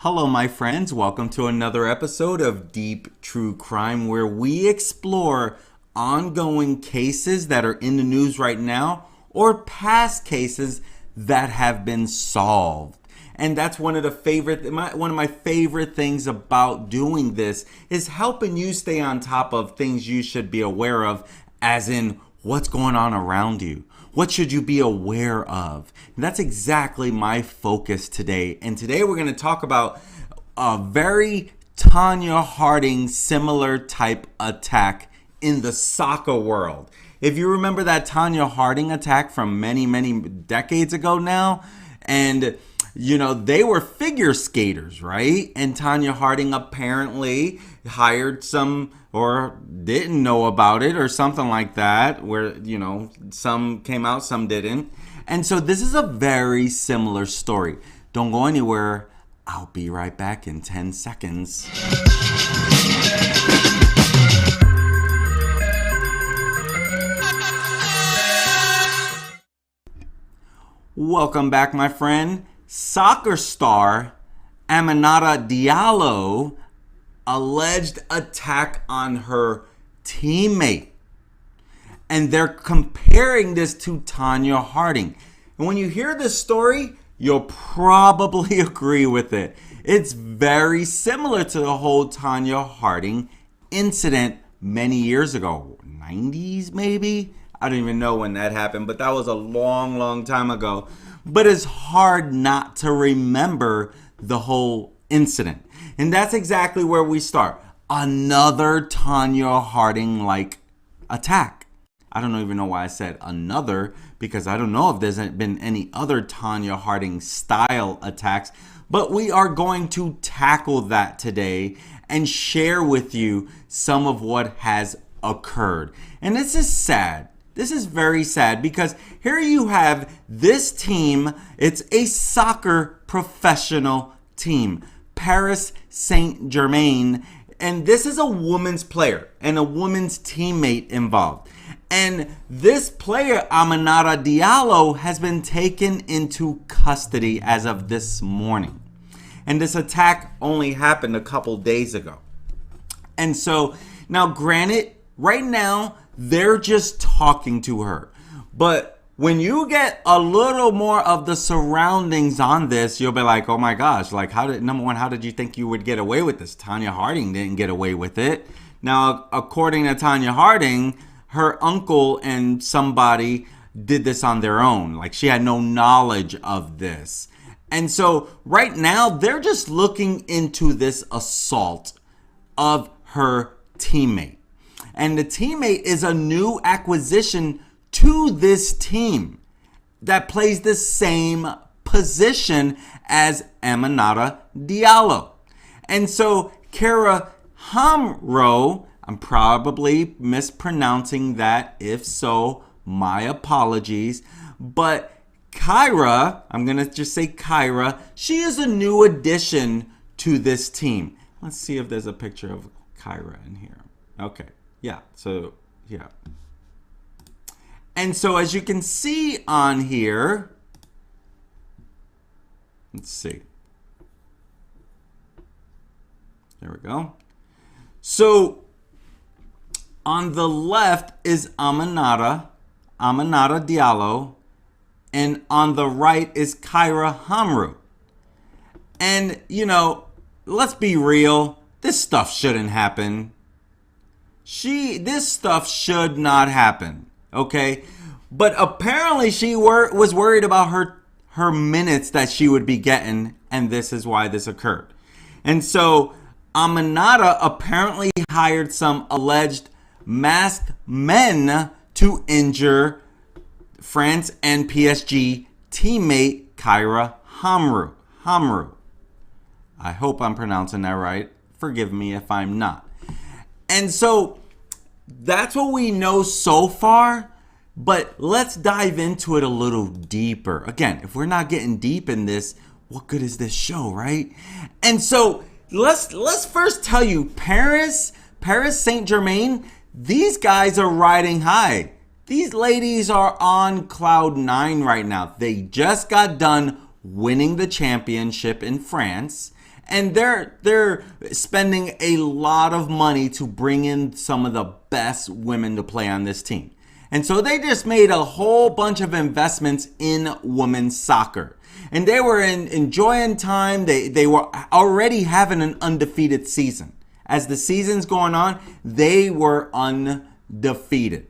Hello, my friends. Welcome to another episode of Deep True Crime, where we explore ongoing cases that are in the news right now or past cases that have been solved. And that's one of my favorite things about doing this is helping you stay on top of things you should be aware of, as in what's going on around you. What should you be aware of? And that's exactly my focus today. And today we're going to talk about a very Tonya Harding similar type attack in the soccer world. If you remember that Tonya Harding attack from many decades ago now, and they were figure skaters, right? And Tonya Harding apparently hired some, or didn't know about it, or something like that, where, some came out, some didn't. And so this is a very similar story. Don't go anywhere. I'll be right back in 10 seconds. Welcome back, my friend. Soccer star Aminata Diallo alleged attack on her teammate. And they're comparing this to Tonya Harding. And when you hear this story, you'll probably agree with it. It's very similar to the whole Tonya Harding incident many years ago. 90s maybe? I don't even know when that happened, but that was a long time ago. But it's hard not to remember the whole incident. And that's exactly where we start. Another Tonya Harding-like attack. I don't even know why I said another, because I don't know if there's been any other Tonya Harding style attacks. But we are going to tackle that today and share with you some of what has occurred. And this is sad. This is very sad because here you have this team. It's a soccer professional team, Paris St Germain. And this is a woman's player and a woman's teammate involved. And this player, Aminata Diallo, has been taken into custody as of this morning. And this attack only happened a couple days ago. And so, now granted, right now, they're just talking to her. But when you get a little more of the surroundings on this, you'll be like, oh my gosh, like how did you think you would get away with this? Tonya Harding didn't get away with it. Now, according to Tonya Harding, her uncle and somebody did this on their own. Like she had no knowledge of this. And so right now, they're just looking into this assault of her teammate. And the teammate is a new acquisition to this team that plays the same position as Aminata Diallo. And so Kheira Hamraoui, I'm probably mispronouncing that. If so, my apologies. But Kheira, I'm going to just say Kheira, she is a new addition to this team. Let's see if there's a picture of Kheira in here. Okay. Yeah, so, yeah. And so as you can see on here, let's see. There we go. So on the left is Aminata Diallo, and on the right is Kheira Hamraoui. And, let's be real, this stuff shouldn't happen. This stuff should not happen, okay? But apparently she was worried about her minutes that she would be getting, and this is why this occurred. And so Aminata apparently hired some alleged masked men to injure France and PSG teammate Kheira Hamraoui. I hope I'm pronouncing that right. Forgive me if I'm not. And so that's what we know so far, but let's dive into it a little deeper. Again, if we're not getting deep in this, what good is this show, right? And so let's first tell you, Paris St Germain, these guys are riding high. These ladies are on cloud 9 right now. They just got done winning the championship in France. And they're spending a lot of money to bring in some of the best women to play on this team. And so they just made a whole bunch of investments in women's soccer. And they were enjoying time. They were already having an undefeated season. As the season's going on, they were undefeated.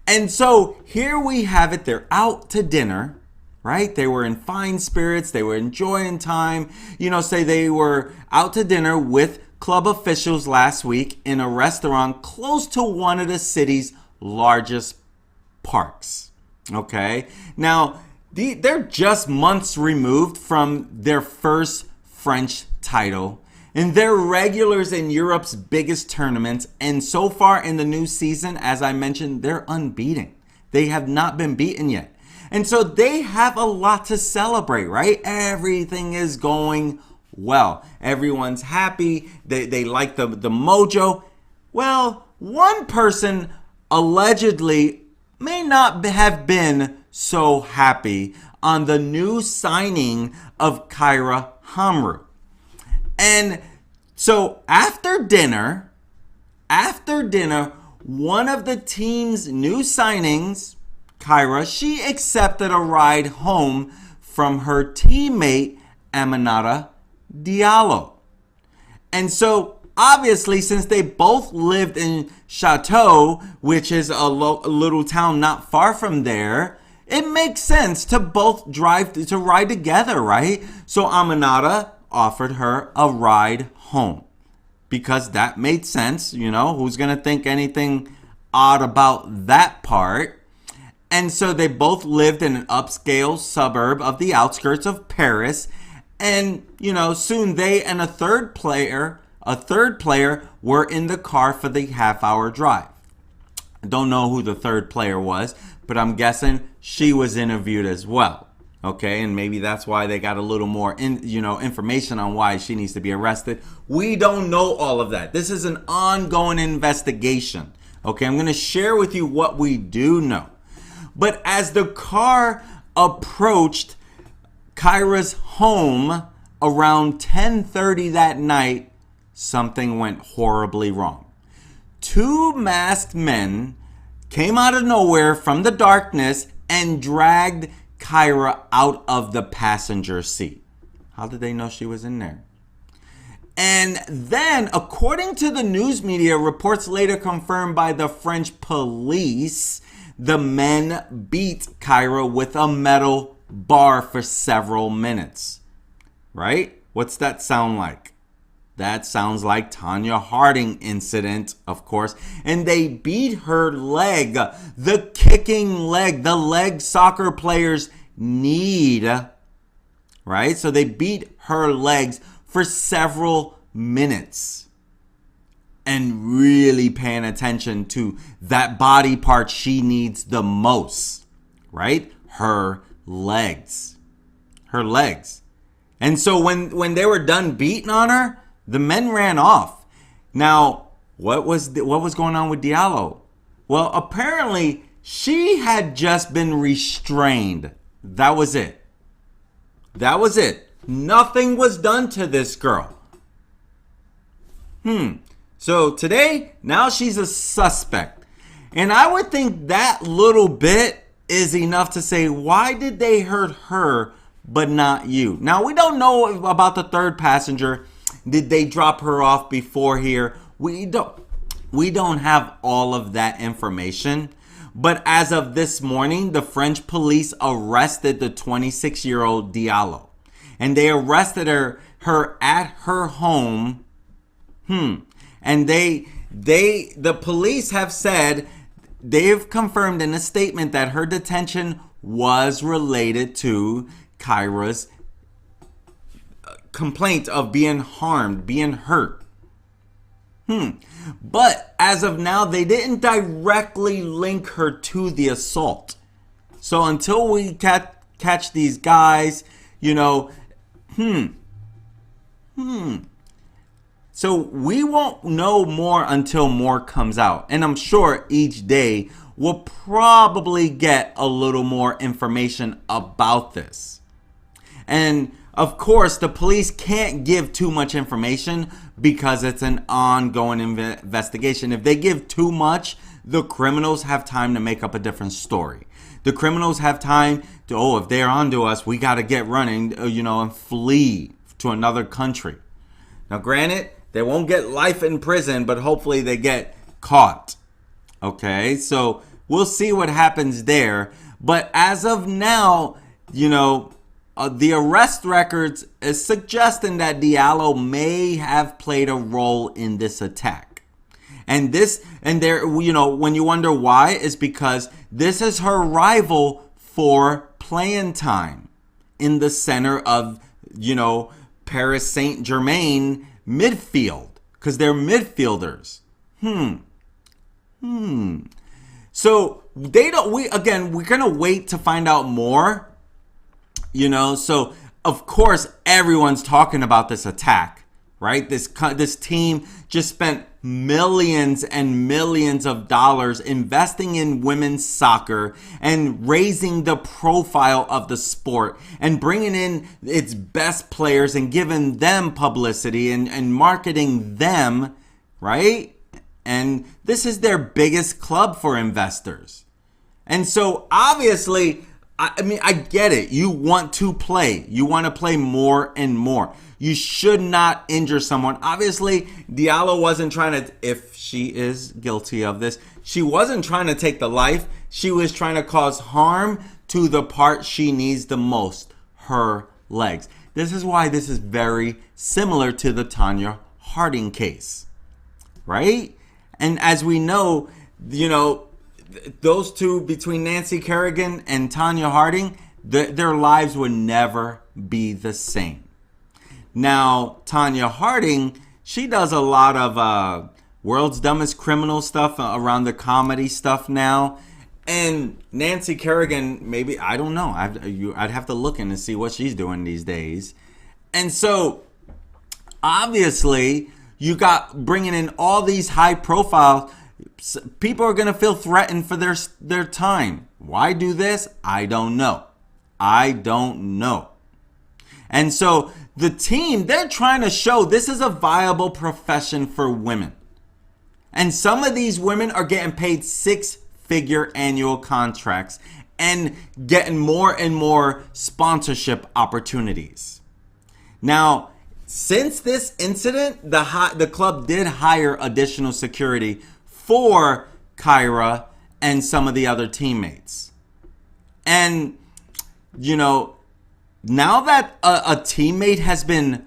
And so here we have it. They're out to dinner, right? They were in fine spirits. They were enjoying time. Say they were out to dinner with club officials last week in a restaurant close to one of the city's largest parks. Okay? Now, they're just months removed from their first French title. And they're regulars in Europe's biggest tournaments. And so far in the new season, as I mentioned, they're unbeaten. They have not been beaten yet. And so they have a lot to celebrate, right? Everything is going well. Everyone's happy. They like the mojo. Well, one person allegedly may not have been so happy on the new signing of Kheira Hamraoui. And so after dinner, one of the team's new signings, Kheira, she accepted a ride home from her teammate, Aminata Diallo. And so obviously, since they both lived in Chateau, which is a little town not far from there, it makes sense to both ride together, right? So Aminata offered her a ride home because that made sense. Who's going to think anything odd about that part? And so they both lived in an upscale suburb of the outskirts of Paris. And, soon they and a third player were in the car for the half-hour drive. I don't know who the third player was, but I'm guessing she was interviewed as well. Okay, and maybe that's why they got a little more information on why she needs to be arrested. We don't know all of that. This is an ongoing investigation. Okay, I'm going to share with you what we do know. But as the car approached Kheira's home around 10:30 that night, something went horribly wrong. Two masked men came out of nowhere from the darkness and dragged Kheira out of the passenger seat. How did they know she was in there? And then, according to the news media, reports later confirmed by the French police, the men beat Kheira with a metal bar for several minutes. Right? What's that sound like? That sounds like Tonya Harding incident, of course. And they beat her leg, the kicking leg, the leg soccer players need, right? So they beat her legs for several minutes and really paying attention to that body part she needs the most, right? Her legs. Her legs. And so when they were done beating on her, the men ran off. Now, what was going on with Diallo? Well, apparently she had just been restrained. That was it. That was it. Nothing was done to this girl. So today, now she's a suspect. And I would think that little bit is enough to say, why did they hurt her but not you? Now, we don't know about the third passenger. Did they drop her off before here? We don't have all of that information. But as of this morning, the French police arrested the 26-year-old Diallo. And they arrested her at her home. And the police have said, they've confirmed in a statement that her detention was related to Kheira's complaint of being harmed, being hurt. But as of now, they didn't directly link her to the assault. So until we catch these guys, So we won't know more until more comes out. And I'm sure each day we'll probably get a little more information about this. And of course, the police can't give too much information because it's an ongoing investigation. If they give too much, the criminals have time to make up a different story. The criminals have time to, if they're onto us, we got to get running, and flee to another country. Now, granted, they won't get life in prison, but hopefully they get caught. Okay, so we'll see what happens there. But as of now, the arrest records is suggesting that Diallo may have played a role in this attack. And when you wonder why, is because this is her rival for playing time in the center of, Paris St Germain midfield, because they're midfielders. So we're gonna wait to find out more. So of course everyone's talking about this attack, right? This team just spent millions and millions of dollars investing in women's soccer and raising the profile of the sport and bringing in its best players and giving them publicity and marketing them, right? And this is their biggest club for investors. And so obviously, I get it. You want to play. You want to play more and more. You should not injure someone. Obviously, Diallo wasn't trying to, if she is guilty of this, she wasn't trying to take the life. She was trying to cause harm to the part she needs the most, her legs. This is why this is very similar to the Tonya Harding case, right? And as we know, those two, between Nancy Kerrigan and Tonya Harding, their lives would never be the same. Now, Tonya Harding, she does a lot of World's Dumbest Criminal stuff around the comedy stuff now. And Nancy Kerrigan, maybe, I don't know. I'd have to look in and see what she's doing these days. And so, obviously, you got bringing in all these high profile people are going to feel threatened for their time. Why do this? I don't know. And so the team, they're trying to show this is a viable profession for women. And some of these women are getting paid 6-figure annual contracts and getting more and more sponsorship opportunities. Now, since this incident, the club did hire additional security for Kheira and some of the other teammates. And, now that a teammate has been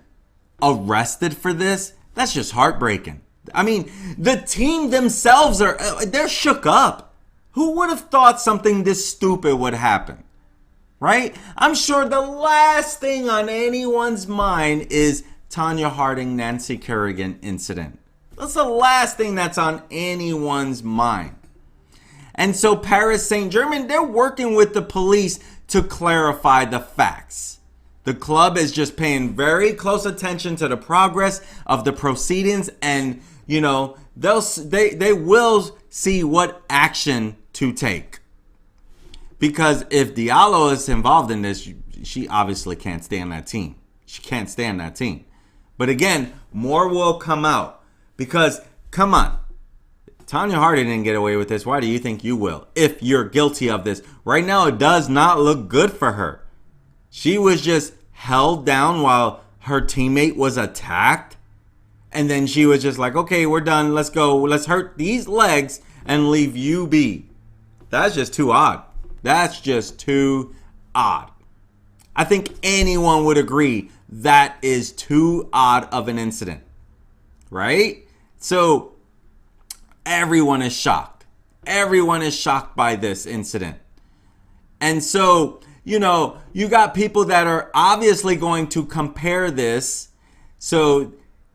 arrested for this, that's just heartbreaking. I mean, the team themselves they're shook up. Who would have thought something this stupid would happen? Right? I'm sure the last thing on anyone's mind is Tonya Harding, Nancy Kerrigan incident. That's the last thing that's on anyone's mind. And so Paris St Germain, they're working with the police to clarify the facts. The club is just paying very close attention to the progress of the proceedings, and they will see what action to take. Because if Diallo is involved in this, she obviously can't stay on that team. She can't stay on that team. But again, more will come out. Because, come on, Tonya Harding didn't get away with this. Why do you think you will? If you're guilty of this. Right now, it does not look good for her. She was just held down while her teammate was attacked. And then she was just like, okay, we're done. Let's go. Let's hurt these legs and leave you be. That's just too odd. That's just too odd. I think anyone would agree that is too odd of an incident. Right? So everyone is shocked. Everyone is shocked by this incident. And so, you got people that are obviously going to compare this. So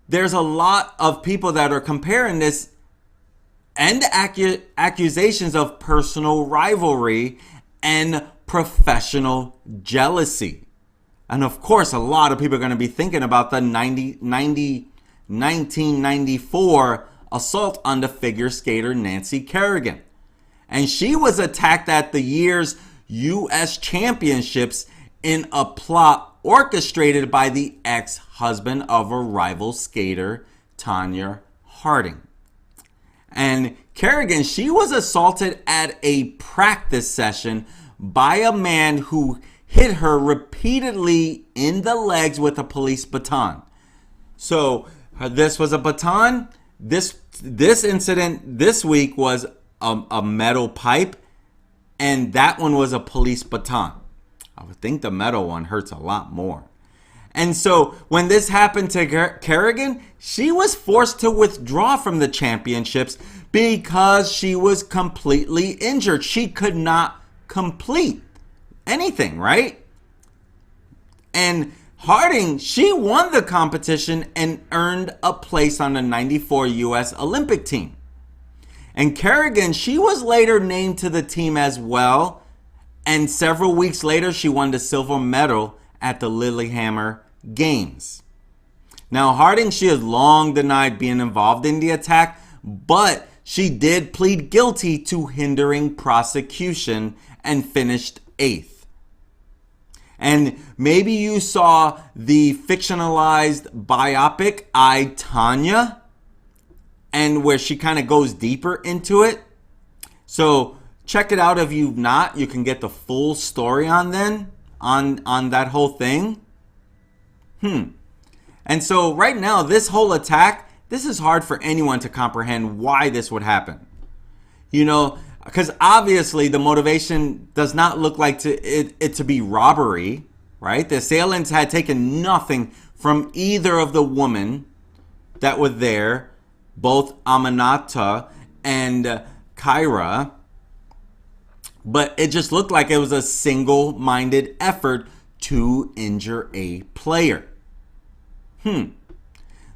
there's a lot of people that are comparing this and accusations of personal rivalry and professional jealousy. And of course, a lot of people are going to be thinking about the 1994 assault on the figure skater Nancy Kerrigan. And she was attacked at the year's U.S. Championships in a plot orchestrated by the ex-husband of a rival skater, Tonya Harding. And Kerrigan, she was assaulted at a practice session by a man who hit her repeatedly in the legs with a police baton. So this was a baton. This incident this week was a metal pipe, and that one was a police baton. I would think the metal one hurts a lot more. And so when this happened to Kerrigan, she was forced to withdraw from the championships because she was completely injured. She could not complete anything, right? And Harding, she won the competition and earned a place on the 94 U.S. Olympic team. And Kerrigan, she was later named to the team as well. And several weeks later, she won the silver medal at the Lillehammer Games. Now, Harding, she has long denied being involved in the attack, but she did plead guilty to hindering prosecution and finished 8th. And maybe you saw the fictionalized biopic, I, Tonya, and where she kind of goes deeper into it. So check it out if you've not. You can get the full story on that whole thing. And so right now, this whole attack, this is hard for anyone to comprehend why this would happen. You know, because obviously the motivation does not look like it to be robbery, right? The assailants had taken nothing from either of the women that were there, both Aminata and Kheira. But it just looked like it was a single-minded effort to injure a player.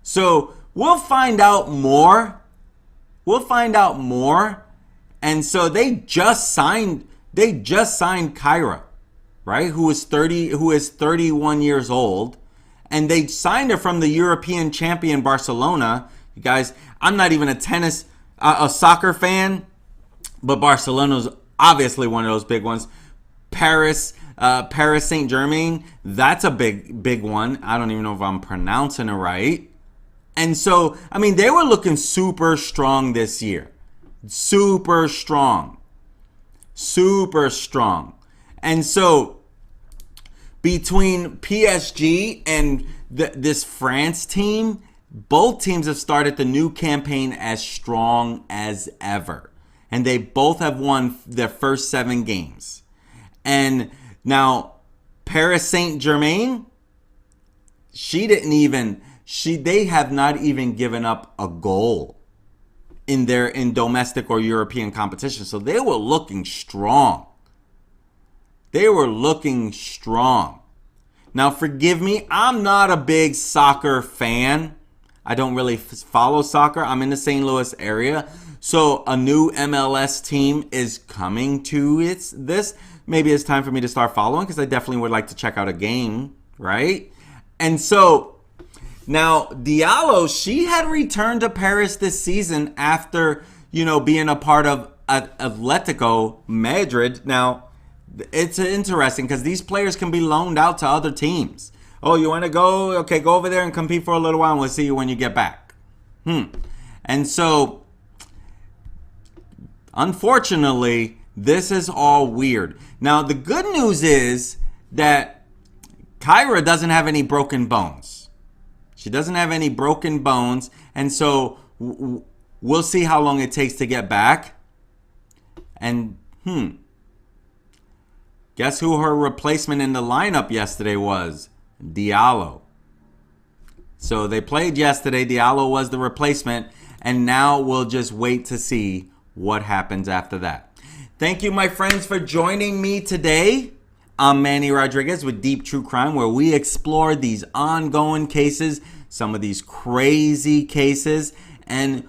So we'll find out more. And so they just signed Kheira, right? Who is 31 years old. And they signed her from the European champion Barcelona. You guys, I'm not even a soccer fan, but Barcelona's obviously one of those big ones. Paris St Germain, that's a big one. I don't even know if I'm pronouncing it right. And so, I mean, they were looking super strong this year. Super strong. And so, between PSG and this France team, both teams have started the new campaign as strong as ever. And they both have won their first 7 games. And now, Paris St Germain, they have not even given up a goal in domestic or European competition. So they were looking strong. Now, forgive me, I'm not a big soccer fan. I don't really follow soccer. I'm in the St. Louis area. So a new MLS team is coming to this. Maybe it's time for me to start following because I definitely would like to check out a game, right? And so now Diallo, she had returned to Paris this season after, being a part of Atletico Madrid. Now, it's interesting because these players can be loaned out to other teams. Oh, you want to go? Okay, go over there and compete for a little while and we'll see you when you get back. And so, unfortunately, this is all weird. Now, the good news is that Kheira doesn't have any broken bones. She doesn't have any broken bones. And so we'll see how long it takes to get back. And, guess who her replacement in the lineup yesterday was? Diallo. So they played yesterday. Diallo was the replacement. And now we'll just wait to see what happens after that. Thank you, my friends, for joining me today. I'm Manny Rodriguez with Deep True Crime, where we explore these ongoing cases, some of these crazy cases. And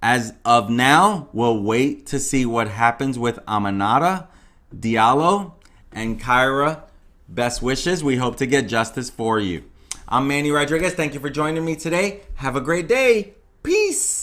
as of now, we'll wait to see what happens with Aminata Diallo and Kheira. Best wishes. We hope to get justice for you. I'm Manny Rodriguez. Thank you for joining me today. Have a great day. Peace.